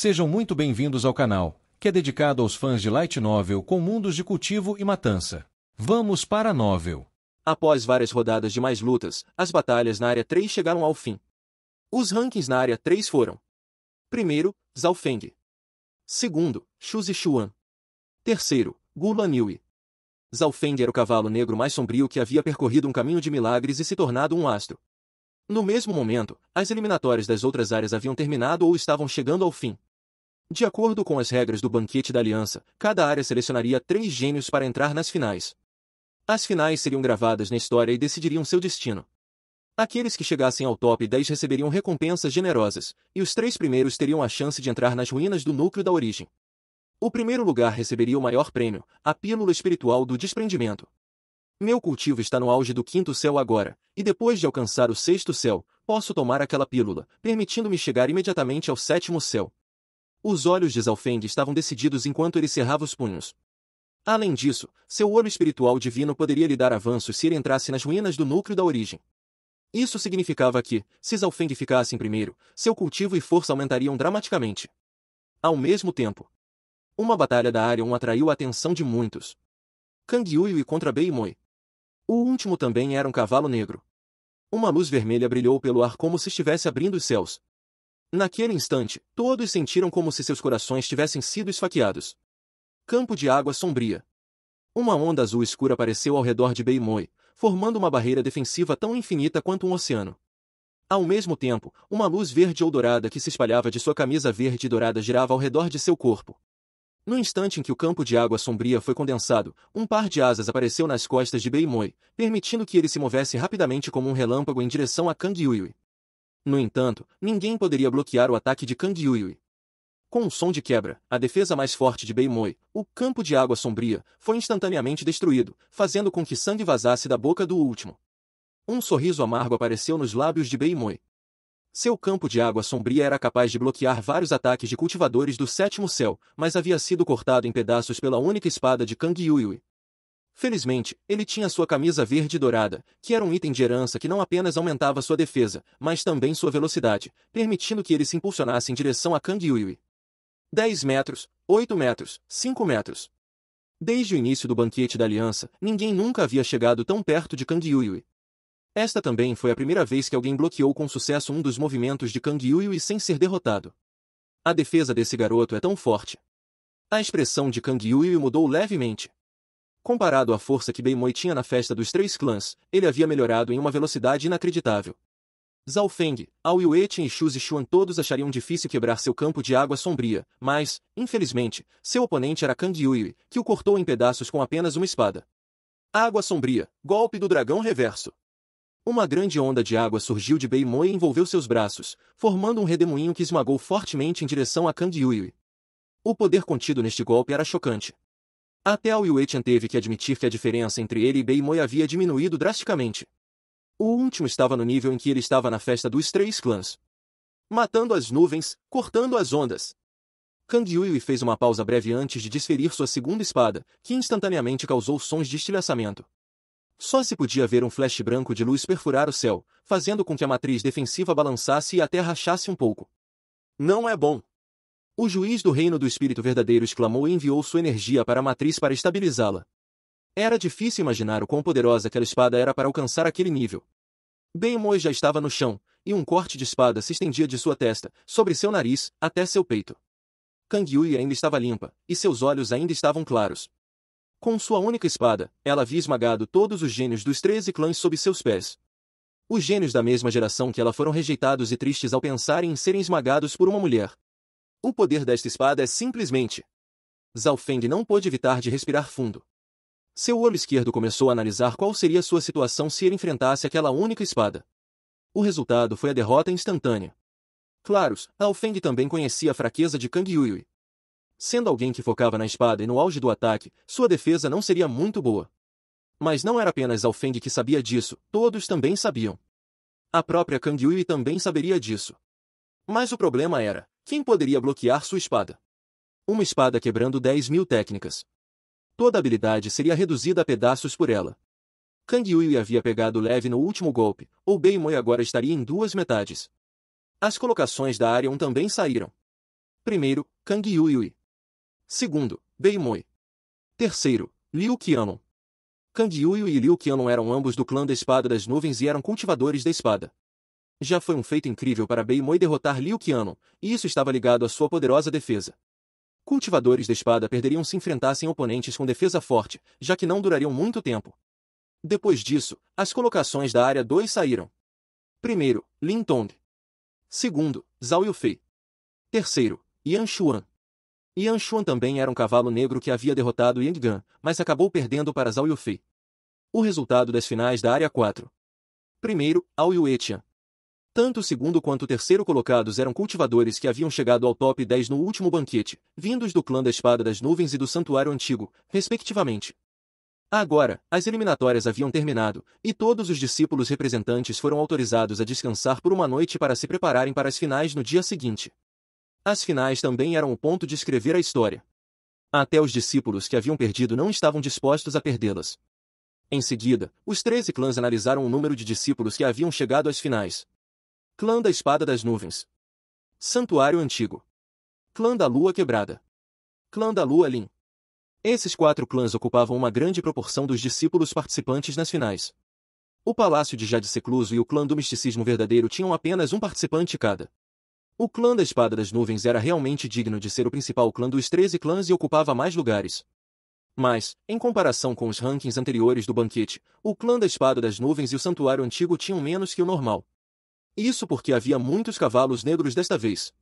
Sejam muito bem-vindos ao canal, que é dedicado aos fãs de Light Novel com mundos de cultivo e matança. Vamos para a novel. Após várias rodadas de mais lutas, as batalhas na Área 3 chegaram ao fim. Os rankings na Área 3 foram: primeiro, Zhao Feng. Segundo, Xu Zixuan. Terceiro, Gu Lanyue. Zhao Feng era o cavalo negro mais sombrio que havia percorrido um caminho de milagres e se tornado um astro. No mesmo momento, as eliminatórias das outras áreas haviam terminado ou estavam chegando ao fim. De acordo com as regras do Banquete da Aliança, cada área selecionaria 3 gênios para entrar nas finais. As finais seriam gravadas na história e decidiriam seu destino. Aqueles que chegassem ao top 10 receberiam recompensas generosas, e os 3 primeiros teriam a chance de entrar nas ruínas do núcleo da origem. O primeiro lugar receberia o maior prêmio, a Pílula Espiritual do Desprendimento. Meu cultivo está no auge do 5º céu agora, e depois de alcançar o 6º céu, posso tomar aquela pílula, permitindo-me chegar imediatamente ao 7º céu. Os olhos de Zhao Feng estavam decididos enquanto ele cerrava os punhos. Além disso, seu olho espiritual divino poderia lhe dar avanços se ele entrasse nas ruínas do núcleo da origem. Isso significava que, se Zhao Feng ficasse em primeiro, seu cultivo e força aumentariam dramaticamente. Ao mesmo tempo, uma batalha da Área 1 atraiu a atenção de muitos. Kang Yuyu contra Bei Moi. O último também era um cavalo negro. Uma luz vermelha brilhou pelo ar como se estivesse abrindo os céus. Naquele instante, todos sentiram como se seus corações tivessem sido esfaqueados. Campo de água sombria. Uma onda azul escura apareceu ao redor de Bei Moi, formando uma barreira defensiva tão infinita quanto um oceano. Ao mesmo tempo, uma luz verde ou dourada que se espalhava de sua camisa verde e dourada girava ao redor de seu corpo. No instante em que o campo de água sombria foi condensado, um par de asas apareceu nas costas de Bei Moi, permitindo que ele se movesse rapidamente como um relâmpago em direção a Kang Yuyu. No entanto, ninguém poderia bloquear o ataque de Kang Yuyu. Com um som de quebra, a defesa mais forte de Bei Moi, o campo de água sombria, foi instantaneamente destruído, fazendo com que sangue vazasse da boca do último. Um sorriso amargo apareceu nos lábios de Bei Moi. Seu campo de água sombria era capaz de bloquear vários ataques de cultivadores do 7º céu, mas havia sido cortado em pedaços pela única espada de Kang Yuyu. Felizmente, ele tinha sua camisa verde dourada, que era um item de herança que não apenas aumentava sua defesa, mas também sua velocidade, permitindo que ele se impulsionasse em direção a Kang Yuyu. 10 metros, 8 metros, 5 metros. Desde o início do Banquete da Aliança, ninguém nunca havia chegado tão perto de Kang Yuyu. Esta também foi a primeira vez que alguém bloqueou com sucesso um dos movimentos de Kang Yuyu sem ser derrotado. A defesa desse garoto é tão forte. A expressão de Kang Yuyu mudou levemente. Comparado à força que Bei Moi tinha na festa dos 3 clãs, ele havia melhorado em uma velocidade inacreditável. Zhao Feng, Ao Yuechen e Xu Zixuan todos achariam difícil quebrar seu campo de água sombria, mas, infelizmente, seu oponente era Kang Yuyu, que o cortou em pedaços com apenas uma espada. Água sombria, golpe do dragão reverso. Uma grande onda de água surgiu de Bei Moi e envolveu seus braços, formando um redemoinho que esmagou fortemente em direção a Kang Yuyu. O poder contido neste golpe era chocante. Até Ao Yuechen teve que admitir que a diferença entre ele e Bei Moi havia diminuído drasticamente. O último estava no nível em que ele estava na festa dos 3 clãs. Matando as nuvens, cortando as ondas. Kang Yuyu fez uma pausa breve antes de desferir sua segunda espada, que instantaneamente causou sons de estilhaçamento. Só se podia ver um flash branco de luz perfurar o céu, fazendo com que a matriz defensiva balançasse e até rachasse um pouco. Não é bom. O juiz do reino do espírito verdadeiro exclamou e enviou sua energia para a matriz para estabilizá-la. Era difícil imaginar o quão poderosa aquela espada era para alcançar aquele nível. Bei Moi já estava no chão, e um corte de espada se estendia de sua testa, sobre seu nariz, até seu peito. Kang Yuyu ainda estava limpa, e seus olhos ainda estavam claros. Com sua única espada, ela havia esmagado todos os gênios dos 13 clãs sob seus pés. Os gênios da mesma geração que ela foram rejeitados e tristes ao pensarem em serem esmagados por uma mulher. O poder desta espada é simplesmente... Zhao Feng não pôde evitar de respirar fundo. Seu olho esquerdo começou a analisar qual seria sua situação se ele enfrentasse aquela única espada. O resultado foi a derrota instantânea. Claro, Zhao Feng também conhecia a fraqueza de Kang Yuyu. Sendo alguém que focava na espada e no auge do ataque, sua defesa não seria muito boa. Mas não era apenas Zhao Feng que sabia disso, todos também sabiam. A própria Kang Yuyu também saberia disso. Mas o problema era, quem poderia bloquear sua espada? Uma espada quebrando 10.000 técnicas. Toda habilidade seria reduzida a pedaços por ela. Kang Yuyu havia pegado leve no último golpe, ou Bei Moi agora estaria em 2 metades. As colocações da Área 1 também saíram. Primeiro, Kang Yuyi. Segundo, Bei Moi. Terceiro, Liu Qianlong. Kang Yuyi e Liu Qianlong eram ambos do clã da Espada das Nuvens e eram cultivadores da espada. Já foi um feito incrível para Bei Moi derrotar Liu Qianlong, e isso estava ligado à sua poderosa defesa. Cultivadores da espada perderiam se enfrentassem oponentes com defesa forte, já que não durariam muito tempo. Depois disso, as colocações da área 2 saíram. Primeiro, Lin Tong. Segundo, Zhao Yufei. Terceiro, Yan Xuan. Yan Xuan também era um cavalo negro que havia derrotado Yang Gan, mas acabou perdendo para Zhao Yufei. O resultado das finais da área 4. Primeiro, Ao Yuetian. Tanto o segundo quanto o terceiro colocados eram cultivadores que haviam chegado ao top 10 no último banquete, vindos do clã da Espada das Nuvens e do Santuário Antigo, respectivamente. Agora, as eliminatórias haviam terminado, e todos os discípulos representantes foram autorizados a descansar por uma noite para se prepararem para as finais no dia seguinte. As finais também eram o ponto de escrever a história. Até os discípulos que haviam perdido não estavam dispostos a perdê-las. Em seguida, os 13 clãs analisaram o número de discípulos que haviam chegado às finais. Clã da Espada das Nuvens. Santuário Antigo. Clã da Lua Quebrada. Clã da Lua Lin. Esses 4 clãs ocupavam uma grande proporção dos discípulos participantes nas finais. O Palácio de Jade Secluso e o Clã do Misticismo Verdadeiro tinham apenas um participante cada. O Clã da Espada das Nuvens era realmente digno de ser o principal clã dos 13 clãs e ocupava mais lugares. Mas, em comparação com os rankings anteriores do banquete, o Clã da Espada das Nuvens e o Santuário Antigo tinham menos que o normal. Isso porque havia muitos cavalos negros desta vez.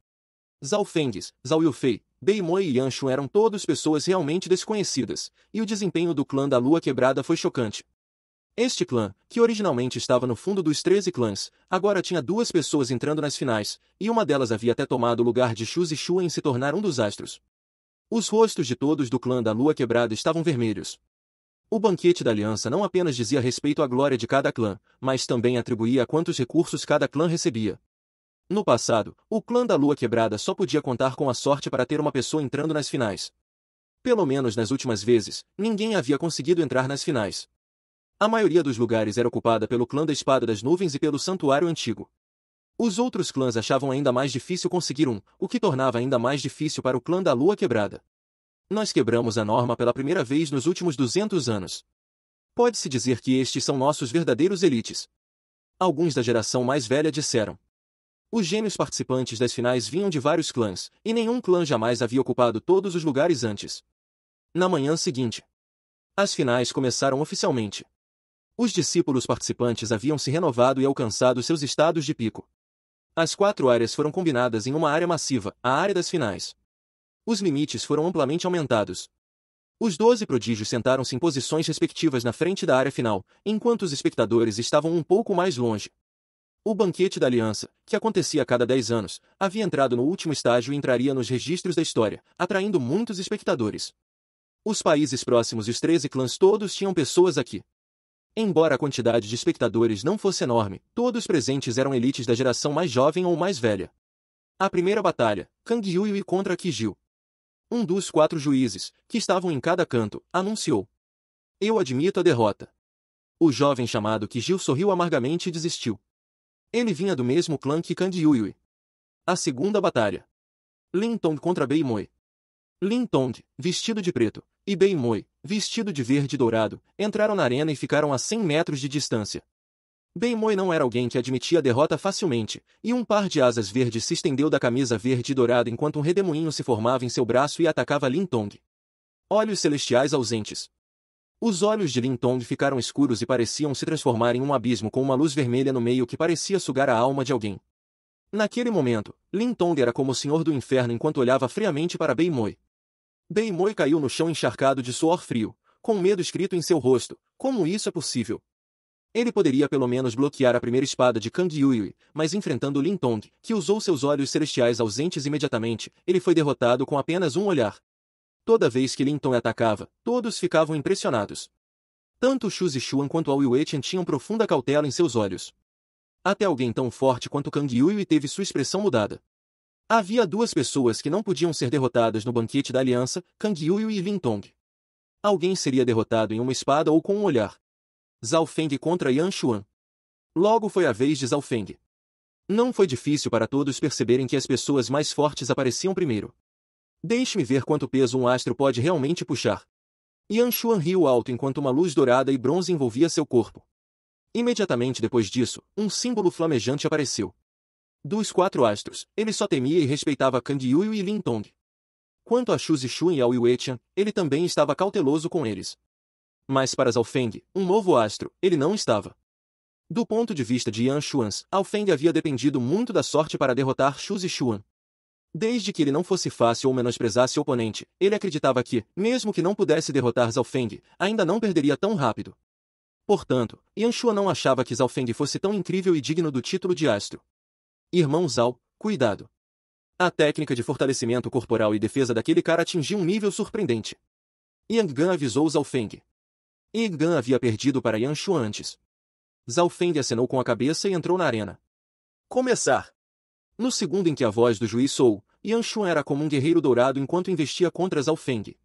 Zhao Fengis, Zhao Yufei, Bei Moi e Yan Xuan eram todos pessoas realmente desconhecidas, e o desempenho do Clã da Lua Quebrada foi chocante. Este clã, que originalmente estava no fundo dos 13 clãs, agora tinha 2 pessoas entrando nas finais, e uma delas havia até tomado o lugar de Shu Zixuan em se tornar um dos astros. Os rostos de todos do Clã da Lua Quebrada estavam vermelhos. O banquete da aliança não apenas dizia respeito à glória de cada clã, mas também atribuía a quantos recursos cada clã recebia. No passado, o Clã da Lua Quebrada só podia contar com a sorte para ter uma pessoa entrando nas finais. Pelo menos nas últimas vezes, ninguém havia conseguido entrar nas finais. A maioria dos lugares era ocupada pelo Clã da Espada das Nuvens e pelo Santuário Antigo. Os outros clãs achavam ainda mais difícil conseguir o que tornava ainda mais difícil para o Clã da Lua Quebrada. Nós quebramos a norma pela primeira vez nos últimos 200 anos. Pode-se dizer que estes são nossos verdadeiros elites. Alguns da geração mais velha disseram. Os gênios participantes das finais vinham de vários clãs, e nenhum clã jamais havia ocupado todos os lugares antes. Na manhã seguinte, as finais começaram oficialmente. Os discípulos participantes haviam se renovado e alcançado seus estados de pico. As 4 áreas foram combinadas em uma área massiva, a área das finais. Os limites foram amplamente aumentados. Os 12 prodígios sentaram-se em posições respectivas na frente da área final, enquanto os espectadores estavam um pouco mais longe. O banquete da aliança, que acontecia a cada 10 anos, havia entrado no último estágio e entraria nos registros da história, atraindo muitos espectadores. Os países próximos e os 13 clãs todos tinham pessoas aqui. Embora a quantidade de espectadores não fosse enorme, todos presentes eram elites da geração mais jovem ou mais velha. A primeira batalha, Kang Yuyi contra Qijil. Um dos 4 juízes, que estavam em cada canto, anunciou. Eu admito a derrota. O jovem chamado Qijil sorriu amargamente e desistiu. Ele vinha do mesmo clã que Kang Yuyi. A segunda batalha. Lin Tong contra Bei Moi. Lin Tong, vestido de preto, e Bei Moi, vestido de verde e dourado, entraram na arena e ficaram a 100 metros de distância. Bei Moi não era alguém que admitia a derrota facilmente, e um par de asas verdes se estendeu da camisa verde e dourada enquanto um redemoinho se formava em seu braço e atacava Lin Tong. Olhos celestiais ausentes. Os olhos de Lin Tong ficaram escuros e pareciam se transformar em um abismo com uma luz vermelha no meio que parecia sugar a alma de alguém. Naquele momento, Lin Tong era como o Senhor do Inferno enquanto olhava friamente para Bei Moi. Bei Moi caiu no chão encharcado de suor frio, com medo escrito em seu rosto. Como isso é possível? Ele poderia pelo menos bloquear a primeira espada de Kang Yuyi, mas enfrentando Lin Tong, que usou seus olhos celestiais ausentes imediatamente, ele foi derrotado com apenas um olhar. Toda vez que Lin Tong atacava, todos ficavam impressionados. Tanto Shu Zixuan quanto Ao Yuetian tinham profunda cautela em seus olhos. Até alguém tão forte quanto Kang Yuyi teve sua expressão mudada. Havia 2 pessoas que não podiam ser derrotadas no banquete da aliança, Kang Yuyi e Lin Tong. Alguém seria derrotado em uma espada ou com um olhar. Zhao Feng contra Yan Xuan. Logo foi a vez de Zhao Feng. Não foi difícil para todos perceberem que as pessoas mais fortes apareciam primeiro. Deixe-me ver quanto peso um astro pode realmente puxar. Yan Xuan riu alto enquanto uma luz dourada e bronze envolvia seu corpo. Imediatamente depois disso, um símbolo flamejante apareceu. Dos 4 astros, ele só temia e respeitava Kang Yuyu e Lin Tong. Quanto a Shu Zixuan e ao Yuetian, ele também estava cauteloso com eles. Mas para Zhao Feng, um novo astro, ele não estava. Do ponto de vista de Yan Xuan, Zhao Feng havia dependido muito da sorte para derrotar Shu Zixuan. Desde que ele não fosse fácil ou menosprezasse o oponente, ele acreditava que, mesmo que não pudesse derrotar Zhao Feng, ainda não perderia tão rápido. Portanto, Yan Xuan não achava que Zhao Feng fosse tão incrível e digno do título de astro. Irmão Zhao, cuidado. A técnica de fortalecimento corporal e defesa daquele cara atingiu um nível surpreendente. Yang Gan avisou Zhao Feng. Yang Gan havia perdido para Yan Xuan antes. Zhao Feng acenou com a cabeça e entrou na arena. Começar! No segundo em que a voz do juiz soou, Yan Xuan era como um guerreiro dourado enquanto investia contra Zhao Feng.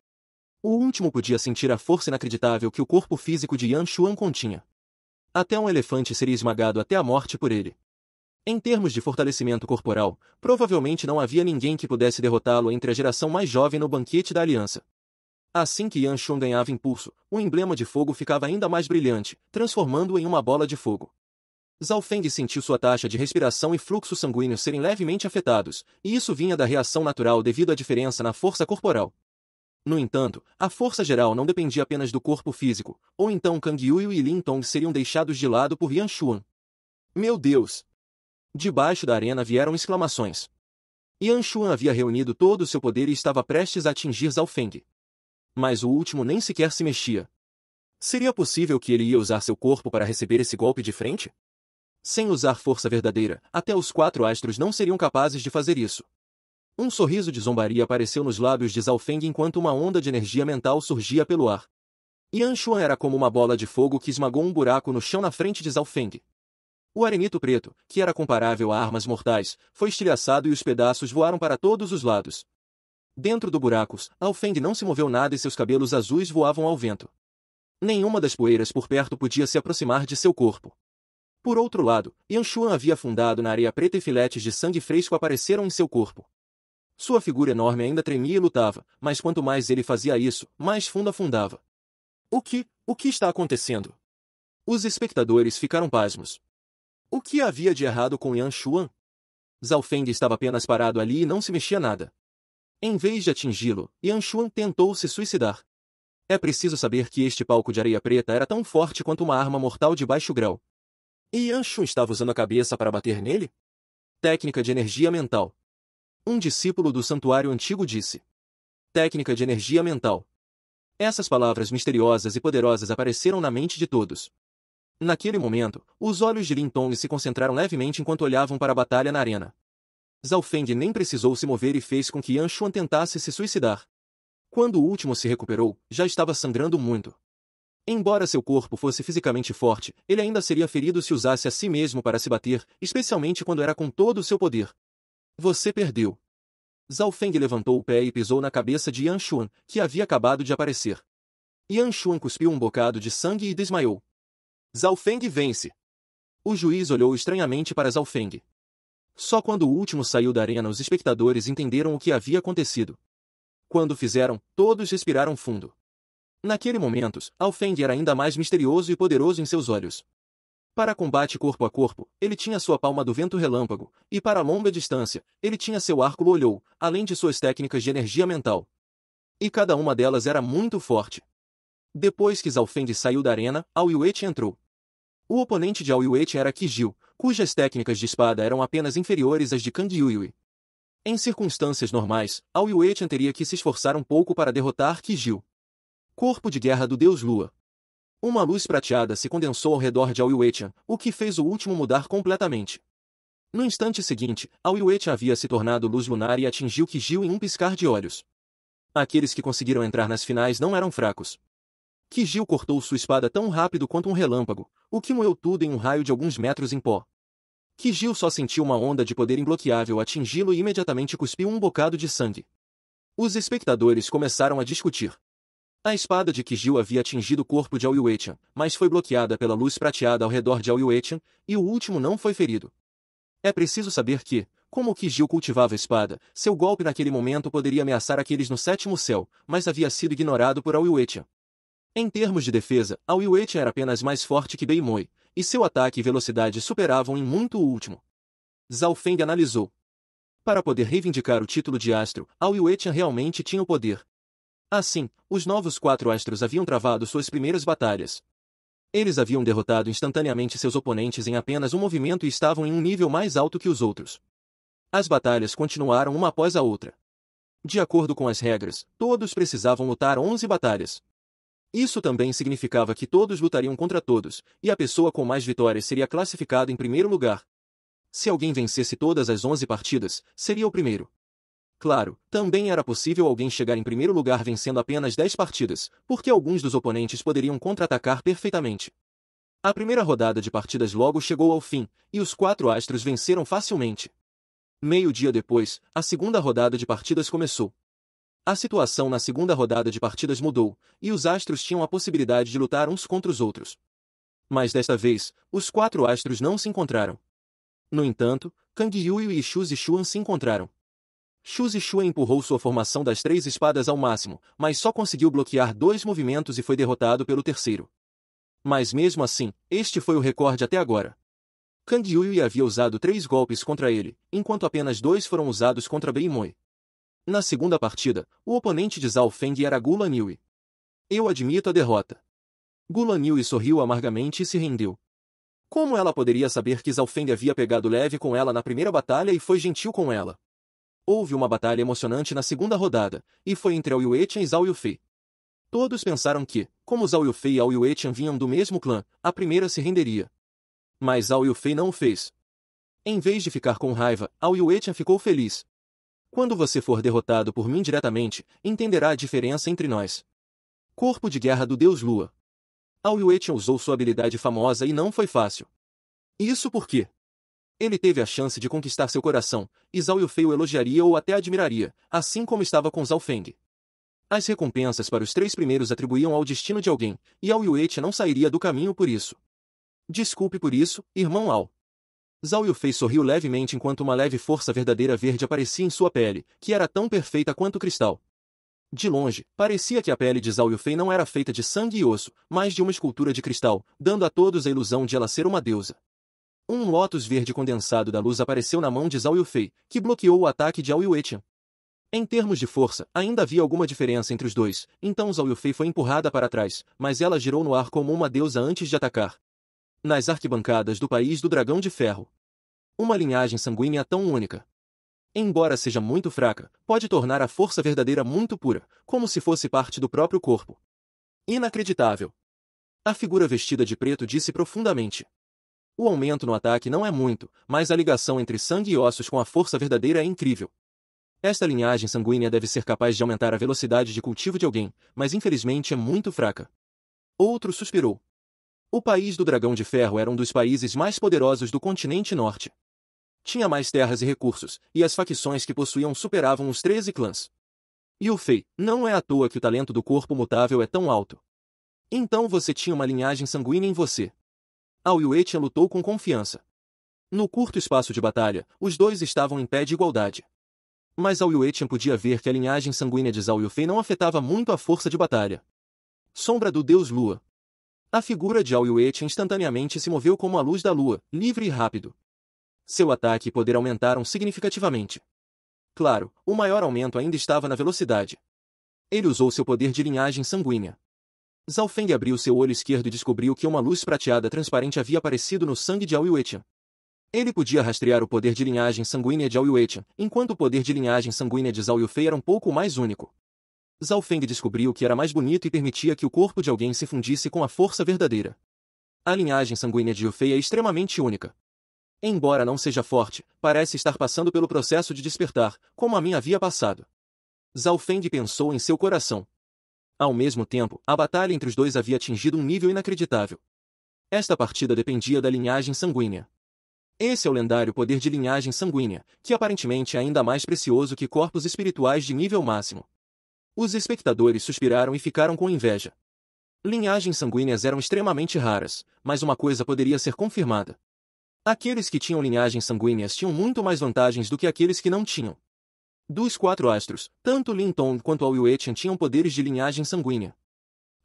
O último podia sentir a força inacreditável que o corpo físico de Yan Xuan continha. Até um elefante seria esmagado até a morte por ele. Em termos de fortalecimento corporal, provavelmente não havia ninguém que pudesse derrotá-lo entre a geração mais jovem no banquete da aliança. Assim que Yan Xuan ganhava impulso, o emblema de fogo ficava ainda mais brilhante, transformando-o em uma bola de fogo. Zhao Feng sentiu sua taxa de respiração e fluxo sanguíneo serem levemente afetados, e isso vinha da reação natural devido à diferença na força corporal. No entanto, a força geral não dependia apenas do corpo físico, ou então Kang Yuyu e Lin Tong seriam deixados de lado por Yan Xuan. Meu Deus! Debaixo da arena vieram exclamações. Yan Xuan havia reunido todo o seu poder e estava prestes a atingir Zhao Feng. Mas o último nem sequer se mexia. Seria possível que ele ia usar seu corpo para receber esse golpe de frente? Sem usar força verdadeira, até os 4 astros não seriam capazes de fazer isso. Um sorriso de zombaria apareceu nos lábios de Zhao Feng enquanto uma onda de energia mental surgia pelo ar. Yan Xuan era como uma bola de fogo que esmagou um buraco no chão na frente de Zhao Feng. O arenito preto, que era comparável a armas mortais, foi estilhaçado e os pedaços voaram para todos os lados. Dentro do buraco, Zhao Feng não se moveu nada e seus cabelos azuis voavam ao vento. Nenhuma das poeiras por perto podia se aproximar de seu corpo. Por outro lado, Yan Xuan havia afundado na areia preta e filetes de sangue fresco apareceram em seu corpo. Sua figura enorme ainda tremia e lutava, mas quanto mais ele fazia isso, mais fundo afundava. O que está acontecendo? Os espectadores ficaram pasmos. O que havia de errado com Yan Xuan? Zhao Feng estava apenas parado ali e não se mexia nada. Em vez de atingi-lo, Yan Xuan tentou se suicidar. É preciso saber que este palco de areia preta era tão forte quanto uma arma mortal de baixo grau. E Yan Xuan estava usando a cabeça para bater nele? Técnica de energia mental. Um discípulo do santuário antigo disse. Técnica de energia mental. Essas palavras misteriosas e poderosas apareceram na mente de todos. Naquele momento, os olhos de Lin Tong se concentraram levemente enquanto olhavam para a batalha na arena. Zhao Feng nem precisou se mover e fez com que Yan Xuan tentasse se suicidar. Quando o último se recuperou, já estava sangrando muito. Embora seu corpo fosse fisicamente forte, ele ainda seria ferido se usasse a si mesmo para se bater, especialmente quando era com todo o seu poder. Você perdeu. Zhao Feng levantou o pé e pisou na cabeça de Yan Xuan, que havia acabado de aparecer. Yan Xuan cuspiu um bocado de sangue e desmaiou. Zhao Feng vence. O juiz olhou estranhamente para Zhao Feng. Só quando o último saiu da arena os espectadores entenderam o que havia acontecido. Quando fizeram, todos respiraram fundo. Naquele momento, Zhao Feng era ainda mais misterioso e poderoso em seus olhos. Para combate corpo a corpo, ele tinha sua palma do vento relâmpago, e para longa distância, ele tinha seu arco olhou, além de suas técnicas de energia mental. E cada uma delas era muito forte. Depois que Zhao Feng saiu da arena, Ao Yueti entrou. O oponente de Ao Yueti era Qi Jiu, cujas técnicas de espada eram apenas inferiores às de Kang Yuyu. Em circunstâncias normais, Ao Yueti teria que se esforçar um pouco para derrotar Qi Jiu. Corpo de guerra do Deus Lua. Uma luz prateada se condensou ao redor de Ao Yueti, o que fez o último mudar completamente. No instante seguinte, Ao Yueti havia se tornado luz lunar e atingiu Qi Jiu em um piscar de olhos. Aqueles que conseguiram entrar nas finais não eram fracos. Qi Jiu cortou sua espada tão rápido quanto um relâmpago, o que moeu tudo em um raio de alguns metros em pó. Qi Jiu só sentiu uma onda de poder imbloqueável atingi-lo e imediatamente cuspiu um bocado de sangue. Os espectadores começaram a discutir. A espada de Qi Jiu havia atingido o corpo de Ao Yueti, mas foi bloqueada pela luz prateada ao redor de Ao Yueti, e o último não foi ferido. É preciso saber que, como o Kigil cultivava a espada, seu golpe naquele momento poderia ameaçar aqueles no sétimo céu, mas havia sido ignorado por Aoyuetian. Em termos de defesa, Aoyuetian era apenas mais forte que Beimoei, e seu ataque e velocidade superavam em muito o último. Zhao Feng analisou. Para poder reivindicar o título de astro, Aoyuetian realmente tinha o poder. Assim, os novos 4 astros haviam travado suas primeiras batalhas. Eles haviam derrotado instantaneamente seus oponentes em apenas um movimento e estavam em um nível mais alto que os outros. As batalhas continuaram uma após a outra. De acordo com as regras, todos precisavam lutar 11 batalhas. Isso também significava que todos lutariam contra todos, e a pessoa com mais vitórias seria classificada em primeiro lugar. Se alguém vencesse todas as 11 partidas, seria o primeiro. Claro, também era possível alguém chegar em primeiro lugar vencendo apenas 10 partidas, porque alguns dos oponentes poderiam contra-atacar perfeitamente. A primeira rodada de partidas logo chegou ao fim, e os 4 astros venceram facilmente. Meio-dia depois, a segunda rodada de partidas começou. A situação na segunda rodada de partidas mudou, e os astros tinham a possibilidade de lutar uns contra os outros. Mas desta vez, os 4 astros não se encontraram. No entanto, Kang Yuyu e Xu Zixuan se encontraram. Xu Zixuan empurrou sua formação das 3 espadas ao máximo, mas só conseguiu bloquear 2 movimentos e foi derrotado pelo terceiro. Mas mesmo assim, este foi o recorde até agora. Kang Yuyu havia usado 3 golpes contra ele, enquanto apenas 2 foram usados contra Beimoei. Na segunda partida, o oponente de Zhao Feng era Gulan Yui. Eu admito a derrota. Gulan Yui sorriu amargamente e se rendeu. Como ela poderia saber que Zhao Feng havia pegado leve com ela na primeira batalha e foi gentil com ela? Houve uma batalha emocionante na segunda rodada, e foi entre Aoyuetian e Zhao Yufei. Todos pensaram que, como Zhao Yufei e Aoyuetian vinham do mesmo clã, a primeira se renderia. Mas Zhao Yufei não o fez. Em vez de ficar com raiva, Aoyuetian ficou feliz. Quando você for derrotado por mim diretamente, entenderá a diferença entre nós. Corpo de guerra do Deus Lua. Aoyuetian usou sua habilidade famosa e não foi fácil. Isso porque ele teve a chance de conquistar seu coração, e Zhao Yufei o elogiaria ou até admiraria, assim como estava com Zhao Feng. As recompensas para os 3 primeiros atribuíam ao destino de alguém, e Aoyuetian não sairia do caminho por isso. Desculpe por isso, irmão Ao. Zhao Yufei sorriu levemente enquanto uma leve força verdadeira verde aparecia em sua pele, que era tão perfeita quanto cristal. De longe, parecia que a pele de Zhao Yufei não era feita de sangue e osso, mas de uma escultura de cristal, dando a todos a ilusão de ela ser uma deusa. Um lótus verde condensado da luz apareceu na mão de Zhao Yufei, que bloqueou o ataque de Aoyuetian. Em termos de força, ainda havia alguma diferença entre os dois, então Zhao Yufei foi empurrada para trás, mas ela girou no ar como uma deusa antes de atacar. Nas arquibancadas do país do Dragão de Ferro. Uma linhagem sanguínea tão única, embora seja muito fraca, pode tornar a força verdadeira muito pura, como se fosse parte do próprio corpo. Inacreditável. A figura vestida de preto disse profundamente. O aumento no ataque não é muito, mas a ligação entre sangue e ossos com a força verdadeira é incrível. Esta linhagem sanguínea deve ser capaz de aumentar a velocidade de cultivo de alguém, mas infelizmente é muito fraca. Outro suspirou. O país do Dragão de Ferro era um dos países mais poderosos do continente norte. Tinha mais terras e recursos, e as facções que possuíam superavam os 13 clãs. Yufei, não é à toa que o talento do corpo mutável é tão alto. Então você tinha uma linhagem sanguínea em você. Aoyuetian lutou com confiança. No curto espaço de batalha, os dois estavam em pé de igualdade. Mas Aoyuetian podia ver que a linhagem sanguínea de Zhao Yufei não afetava muito a força de batalha. Sombra do Deus Lua. A figura de Aoyuetian instantaneamente se moveu como a luz da lua, livre e rápido. Seu ataque e poder aumentaram significativamente. Claro, o maior aumento ainda estava na velocidade. Ele usou seu poder de linhagem sanguínea. Zhao Feng abriu seu olho esquerdo e descobriu que uma luz prateada transparente havia aparecido no sangue de Aoyuetian. Ele podia rastrear o poder de linhagem sanguínea de Aoyuetian, enquanto o poder de linhagem sanguínea de Zhao Yufei era um pouco mais único. Zhao Feng descobriu que era mais bonito e permitia que o corpo de alguém se fundisse com a força verdadeira. A linhagem sanguínea de Yufei é extremamente única. Embora não seja forte, parece estar passando pelo processo de despertar, como a minha havia passado. Zhao Feng pensou em seu coração. Ao mesmo tempo, a batalha entre os dois havia atingido um nível inacreditável. Esta partida dependia da linhagem sanguínea. Esse é o lendário poder de linhagem sanguínea, que aparentemente é ainda mais precioso que corpos espirituais de nível máximo. Os espectadores suspiraram e ficaram com inveja. Linhagens sanguíneas eram extremamente raras, mas uma coisa poderia ser confirmada. Aqueles que tinham linhagens sanguíneas tinham muito mais vantagens do que aqueles que não tinham. Dos 4 astros, tanto Lin Tong quanto Ao Yue-tian tinham poderes de linhagem sanguínea.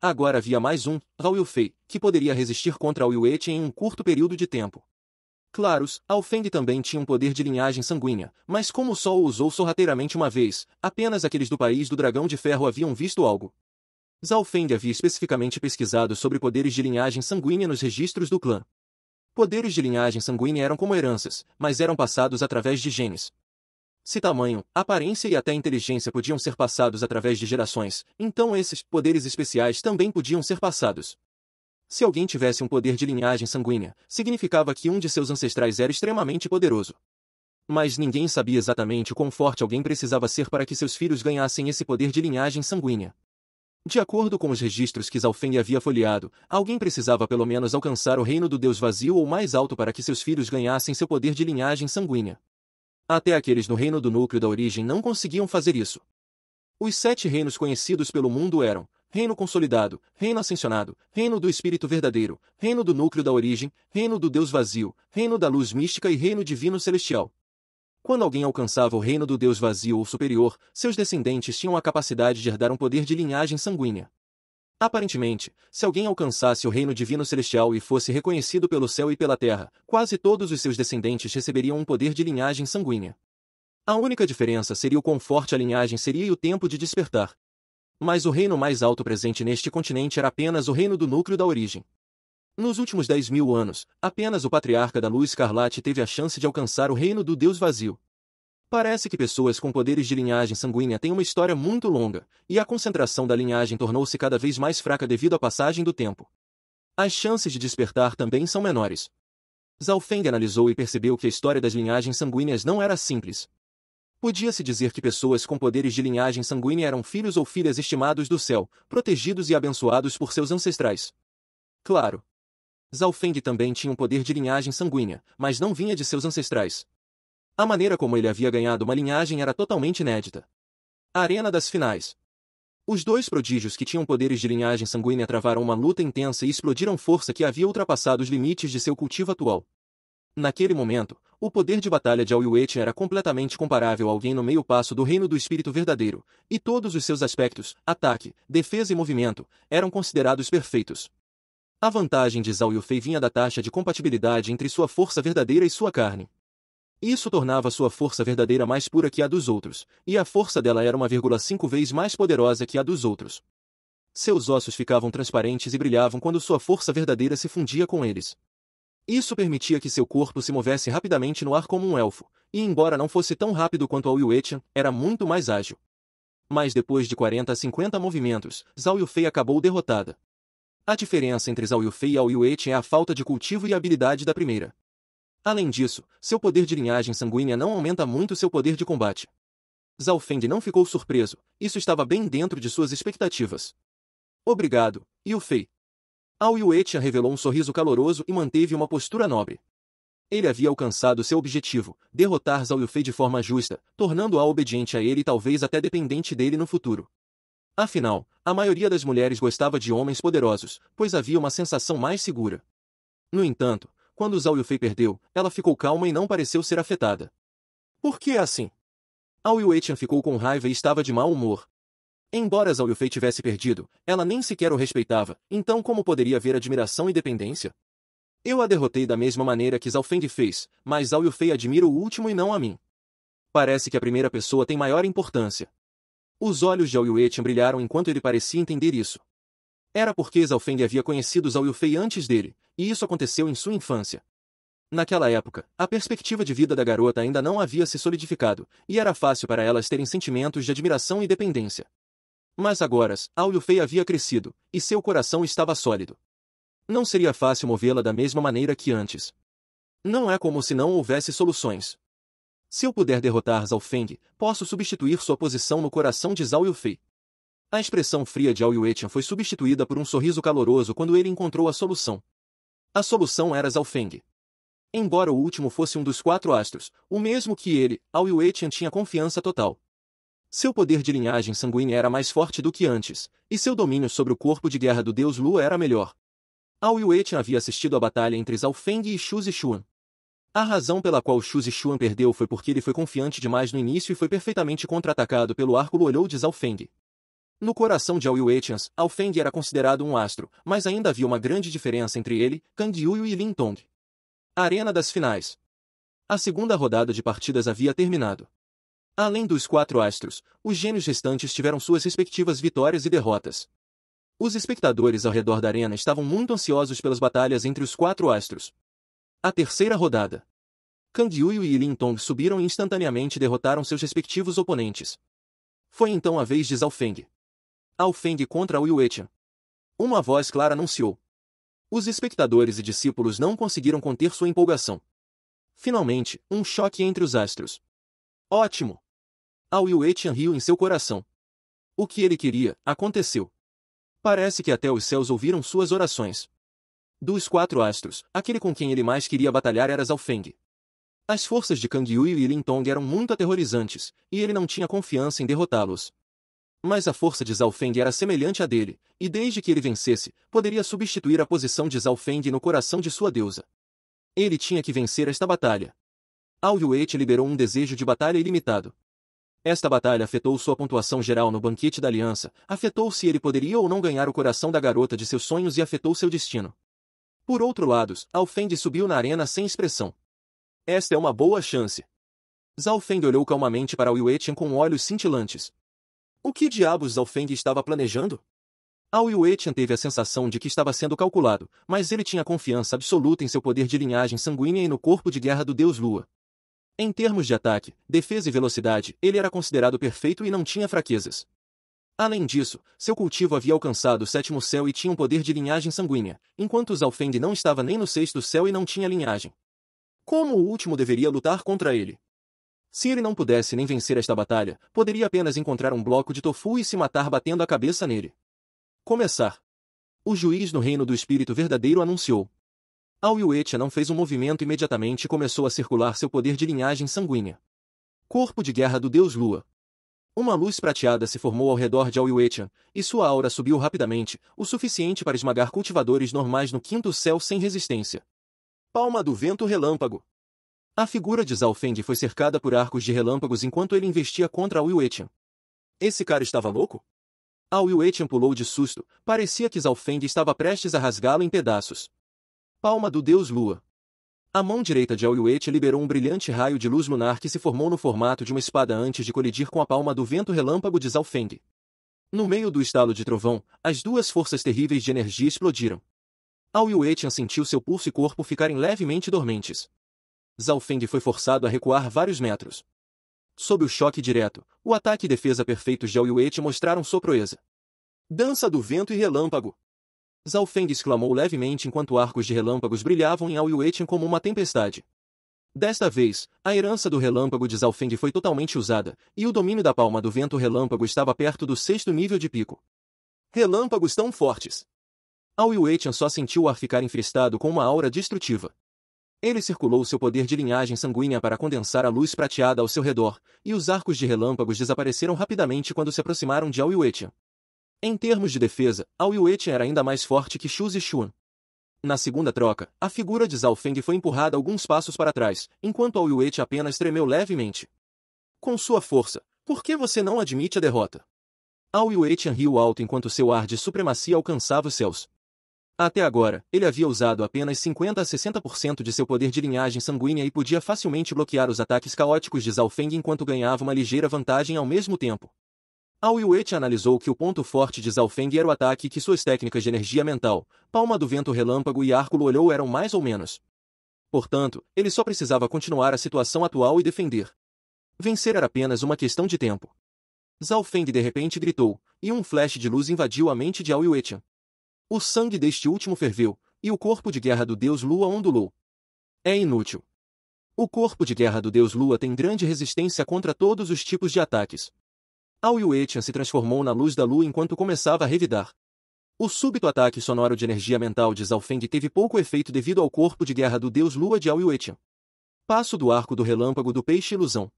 Agora havia mais um, Ao Yue-fei, que poderia resistir contra Ao Yue-tian em um curto período de tempo. Claros, Ao Feng também tinha um poder de linhagem sanguínea, mas como só o usou sorrateiramente uma vez, apenas aqueles do país do Dragão de Ferro haviam visto algo. Zhao Feng havia especificamente pesquisado sobre poderes de linhagem sanguínea nos registros do clã. Poderes de linhagem sanguínea eram como heranças, mas eram passados através de genes. Se tamanho, aparência e até inteligência podiam ser passados através de gerações, então esses poderes especiais também podiam ser passados. Se alguém tivesse um poder de linhagem sanguínea, significava que um de seus ancestrais era extremamente poderoso. Mas ninguém sabia exatamente o quão forte alguém precisava ser para que seus filhos ganhassem esse poder de linhagem sanguínea. De acordo com os registros que Zhao Feng havia folheado, alguém precisava pelo menos alcançar o reino do Deus Vazio ou mais alto para que seus filhos ganhassem seu poder de linhagem sanguínea. Até aqueles no reino do núcleo da origem não conseguiam fazer isso. Os 7 reinos conhecidos pelo mundo eram Reino Consolidado, Reino Ascensionado, Reino do Espírito Verdadeiro, Reino do Núcleo da Origem, Reino do Deus Vazio, Reino da Luz Mística e Reino Divino Celestial. Quando alguém alcançava o reino do Deus Vazio ou superior, seus descendentes tinham a capacidade de herdar um poder de linhagem sanguínea. Aparentemente, se alguém alcançasse o reino divino celestial e fosse reconhecido pelo céu e pela terra, quase todos os seus descendentes receberiam um poder de linhagem sanguínea. A única diferença seria o quão forte a linhagem seria e o tempo de despertar. Mas o reino mais alto presente neste continente era apenas o reino do núcleo da origem. Nos últimos 10.000 anos, apenas o Patriarca da Luz Escarlate teve a chance de alcançar o reino do Deus Vazio. Parece que pessoas com poderes de linhagem sanguínea têm uma história muito longa, e a concentração da linhagem tornou-se cada vez mais fraca devido à passagem do tempo. As chances de despertar também são menores. Zhao Feng analisou e percebeu que a história das linhagens sanguíneas não era simples. Podia-se dizer que pessoas com poderes de linhagem sanguínea eram filhos ou filhas estimados do céu, protegidos e abençoados por seus ancestrais. Claro. Zhao Feng também tinha um poder de linhagem sanguínea, mas não vinha de seus ancestrais. A maneira como ele havia ganhado uma linhagem era totalmente inédita. A Arena das Finais. Os 2 prodígios que tinham poderes de linhagem sanguínea travaram uma luta intensa e explodiram força que havia ultrapassado os limites de seu cultivo atual. Naquele momento, o poder de batalha de Ao Yue-tian era completamente comparável a alguém no meio passo do reino do espírito verdadeiro, e todos os seus aspectos, ataque, defesa e movimento, eram considerados perfeitos. A vantagem de Zhao Yufei vinha da taxa de compatibilidade entre sua força verdadeira e sua carne. Isso tornava sua força verdadeira mais pura que a dos outros, e a força dela era 1,5 vezes mais poderosa que a dos outros. Seus ossos ficavam transparentes e brilhavam quando sua força verdadeira se fundia com eles. Isso permitia que seu corpo se movesse rapidamente no ar como um elfo, e embora não fosse tão rápido quanto Ao Yue-tian, era muito mais ágil. Mas depois de 40 a 50 movimentos, Zhao Yufei acabou derrotada. A diferença entre Zhao Yufei e Ao Yue-tian é a falta de cultivo e habilidade da primeira. Além disso, seu poder de linhagem sanguínea não aumenta muito seu poder de combate. Zhao Feng não ficou surpreso, isso estava bem dentro de suas expectativas. Obrigado, Yufei. Ao Yue-tian revelou um sorriso caloroso e manteve uma postura nobre. Ele havia alcançado seu objetivo, derrotar Zhao Yufei de forma justa, tornando-a obediente a ele e talvez até dependente dele no futuro. Afinal, a maioria das mulheres gostava de homens poderosos, pois havia uma sensação mais segura. No entanto, quando Zhao Yufei perdeu, ela ficou calma e não pareceu ser afetada. Por que assim? Ao Yue-tian ficou com raiva e estava de mau humor. Embora Zhao Yufei tivesse perdido, ela nem sequer o respeitava, então como poderia haver admiração e dependência? Eu a derrotei da mesma maneira que Zhao Feng fez, mas Zhao Yufei admira o último e não a mim. Parece que a primeira pessoa tem maior importância. Os olhos de Ao Yue-tian brilharam enquanto ele parecia entender isso. Era porque Zhao Feng havia conhecido Zhao Yufei antes dele, e isso aconteceu em sua infância. Naquela época, a perspectiva de vida da garota ainda não havia se solidificado, e era fácil para elas terem sentimentos de admiração e dependência. Mas agora, Ao Yufei havia crescido, e seu coração estava sólido. Não seria fácil movê-la da mesma maneira que antes. Não é como se não houvesse soluções. Se eu puder derrotar Zhao Feng, posso substituir sua posição no coração de Zhao Yufei. A expressão fria de Ao Yue-tian foi substituída por um sorriso caloroso quando ele encontrou a solução. A solução era Zhao Feng. Embora o último fosse um dos 4 astros, o mesmo que ele, Ao Yue-tian tinha confiança total. Seu poder de linhagem sanguínea era mais forte do que antes, e seu domínio sobre o corpo de guerra do deus Lua era melhor. Ao Yue-tian havia assistido à batalha entre Zhao Feng e Shu Zixuan. A razão pela qual Shu Zixuan perdeu foi porque ele foi confiante demais no início e foi perfeitamente contra-atacado pelo arco olhou de Zhao Feng. No coração de Ao Yuetian, Ao Feng era considerado um astro, mas ainda havia uma grande diferença entre ele, Kang Yuyu e Lin Tong. Arena das finais. A segunda rodada de partidas havia terminado. Além dos 4 astros, os gênios restantes tiveram suas respectivas vitórias e derrotas. Os espectadores ao redor da arena estavam muito ansiosos pelas batalhas entre os 4 astros. A terceira rodada. Kang Yuyu e Lin Tong subiram e instantaneamente derrotaram seus respectivos oponentes. Foi então a vez de Zhao Feng. Ao Feng contra Ao Yuetian. Uma voz clara anunciou. Os espectadores e discípulos não conseguiram conter sua empolgação. Finalmente, um choque entre os astros. Ótimo! Ao Yuetian riu em seu coração. O que ele queria, aconteceu. Parece que até os céus ouviram suas orações. Dos 4 astros, aquele com quem ele mais queria batalhar era Zhao Feng. As forças de Kang Yuyu e Lin Tong eram muito aterrorizantes, e ele não tinha confiança em derrotá-los. Mas a força de Zhao Feng era semelhante à dele, e desde que ele vencesse, poderia substituir a posição de Zhao Feng no coração de sua deusa. Ele tinha que vencer esta batalha. Ao Yuetian liberou um desejo de batalha ilimitado. Esta batalha afetou sua pontuação geral no banquete da aliança, afetou se ele poderia ou não ganhar o coração da garota de seus sonhos e afetou seu destino. Por outro lado, Ao Feng subiu na arena sem expressão. Esta é uma boa chance. Zhao Feng olhou calmamente para Ao Yuetian com olhos cintilantes. O que diabos Zhao Feng estava planejando? Ao Yuetian teve a sensação de que estava sendo calculado, mas ele tinha confiança absoluta em seu poder de linhagem sanguínea e no corpo de guerra do deus Lua. Em termos de ataque, defesa e velocidade, ele era considerado perfeito e não tinha fraquezas. Além disso, seu cultivo havia alcançado o 7º céu e tinha um poder de linhagem sanguínea, enquanto Zhao Feng não estava nem no 6º céu e não tinha linhagem. Como o último deveria lutar contra ele? Se ele não pudesse nem vencer esta batalha, poderia apenas encontrar um bloco de tofu e se matar batendo a cabeça nele. Começar. O juiz no reino do espírito verdadeiro anunciou. Ao Yuetian não fez um movimento imediatamente e começou a circular seu poder de linhagem sanguínea. Corpo de guerra do deus Lua. Uma luz prateada se formou ao redor de Ao Yuetian, e sua aura subiu rapidamente, o suficiente para esmagar cultivadores normais no 5º céu sem resistência. Palma do vento relâmpago. A figura de Zhao Feng foi cercada por arcos de relâmpagos enquanto ele investia contra Ao Yuetian. Esse cara estava louco? Ao Yuetian pulou de susto, parecia que Zhao Feng estava prestes a rasgá-lo em pedaços. Palma do deus Lua. A mão direita de Ao Yuetian liberou um brilhante raio de luz lunar que se formou no formato de uma espada antes de colidir com a palma do vento relâmpago de Zhao Feng. No meio do estalo de trovão, as duas forças terríveis de energia explodiram. Ao Yuetian sentiu seu pulso e corpo ficarem levemente dormentes. Zhao Feng foi forçado a recuar vários metros. Sob o choque direto, o ataque e defesa perfeitos de Ao Yuetian mostraram sua proeza. Dança do vento e relâmpago. Zhao Feng exclamou levemente enquanto arcos de relâmpagos brilhavam em Ao Yuetian como uma tempestade. Desta vez, a herança do relâmpago de Zhao Feng foi totalmente usada, e o domínio da palma do vento relâmpago estava perto do 6º nível de pico. Relâmpagos tão fortes. Ao Yuetian só sentiu o ar ficar infestado com uma aura destrutiva. Ele circulou seu poder de linhagem sanguínea para condensar a luz prateada ao seu redor, e os arcos de relâmpagos desapareceram rapidamente quando se aproximaram de Ao Yuetian. Em termos de defesa, Ao Yuetian era ainda mais forte que Shu Zixuan. Na segunda troca, a figura de Zhao Feng foi empurrada alguns passos para trás, enquanto Ao Yuetian apenas tremeu levemente. Com sua força, por que você não admite a derrota? Ao Yuetian riu alto enquanto seu ar de supremacia alcançava os céus. Até agora, ele havia usado apenas 50 a 60% de seu poder de linhagem sanguínea e podia facilmente bloquear os ataques caóticos de Zhao Feng enquanto ganhava uma ligeira vantagem ao mesmo tempo. Ao Yuetian analisou que o ponto forte de Zhao Feng era o ataque e que suas técnicas de energia mental, palma do vento relâmpago e arco olhou eram mais ou menos. Portanto, ele só precisava continuar a situação atual e defender. Vencer era apenas uma questão de tempo. Zhao Feng de repente gritou, e um flash de luz invadiu a mente de Ao Yuetian. O sangue deste último ferveu, e o corpo de guerra do deus Lua ondulou. É inútil. O corpo de guerra do deus Lua tem grande resistência contra todos os tipos de ataques. Ao Yuetian se transformou na luz da lua enquanto começava a revidar. O súbito ataque sonoro de energia mental de Zhao Feng teve pouco efeito devido ao corpo de guerra do deus Lua de Ao Yuetian. Passo do arco do relâmpago do peixe ilusão.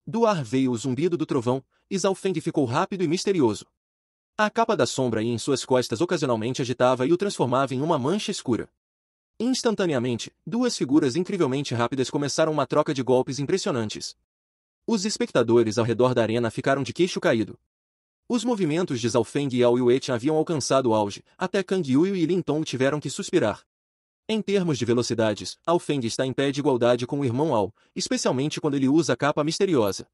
Do ar veio o zumbido do trovão, e Zhao Feng ficou rápido e misterioso. A capa da sombra em suas costas ocasionalmente agitava e o transformava em uma mancha escura. Instantaneamente, duas figuras incrivelmente rápidas começaram uma troca de golpes impressionantes. Os espectadores ao redor da arena ficaram de queixo caído. Os movimentos de Zhao Feng e Ao Yuechen haviam alcançado o auge, até Kang Yuyu e Lin Tong tiveram que suspirar. Em termos de velocidades, Ao Feng está em pé de igualdade com o irmão Ao, especialmente quando ele usa a capa misteriosa.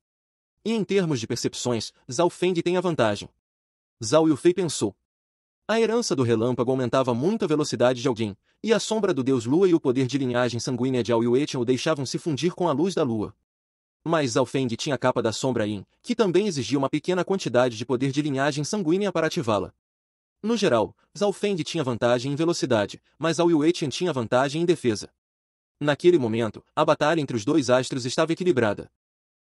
E em termos de percepções, Zhao Feng tem a vantagem. Zhao Yufei pensou. A herança do relâmpago aumentava muito a velocidade de alguém, e a sombra do deus Lua e o poder de linhagem sanguínea de Ao Yuechen o deixavam se fundir com a luz da lua. Mas Zhao Feng tinha a capa da sombra Yin, que também exigia uma pequena quantidade de poder de linhagem sanguínea para ativá-la. No geral, Zhao Feng tinha vantagem em velocidade, mas Ao Yuechen tinha vantagem em defesa. Naquele momento, a batalha entre os dois astros estava equilibrada.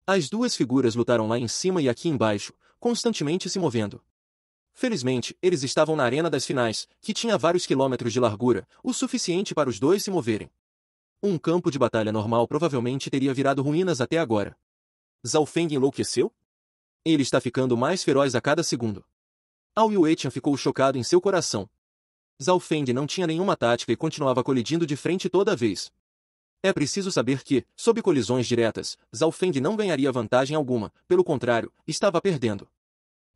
As duas figuras lutaram lá em cima e aqui embaixo, constantemente se movendo. Felizmente, eles estavam na arena das finais, que tinha vários quilômetros de largura, o suficiente para os dois se moverem. Um campo de batalha normal provavelmente teria virado ruínas até agora. Zhao Feng enlouqueceu? Ele está ficando mais feroz a cada segundo. Ao Yuechen ficou chocado em seu coração. Zhao Feng não tinha nenhuma tática e continuava colidindo de frente toda vez. É preciso saber que, sob colisões diretas, Zhao Feng não ganharia vantagem alguma, pelo contrário, estava perdendo.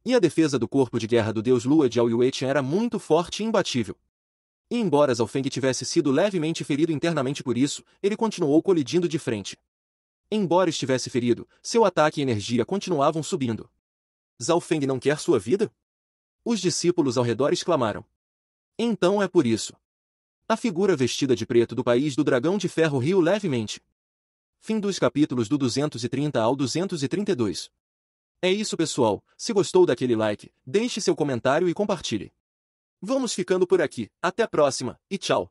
E a defesa do corpo de guerra do deus Lua de Ao Yuechen era muito forte e imbatível. E embora Zhao Feng tivesse sido levemente ferido internamente por isso, ele continuou colidindo de frente. Embora estivesse ferido, seu ataque e energia continuavam subindo. Zhao Feng não quer sua vida? Os discípulos ao redor exclamaram. Então é por isso. A figura vestida de preto do país do dragão de ferro riu levemente. Fim dos capítulos do 230 ao 232. É isso, pessoal. Se gostou daquele like, deixe seu comentário e compartilhe. Vamos ficando por aqui. Até a próxima, e tchau!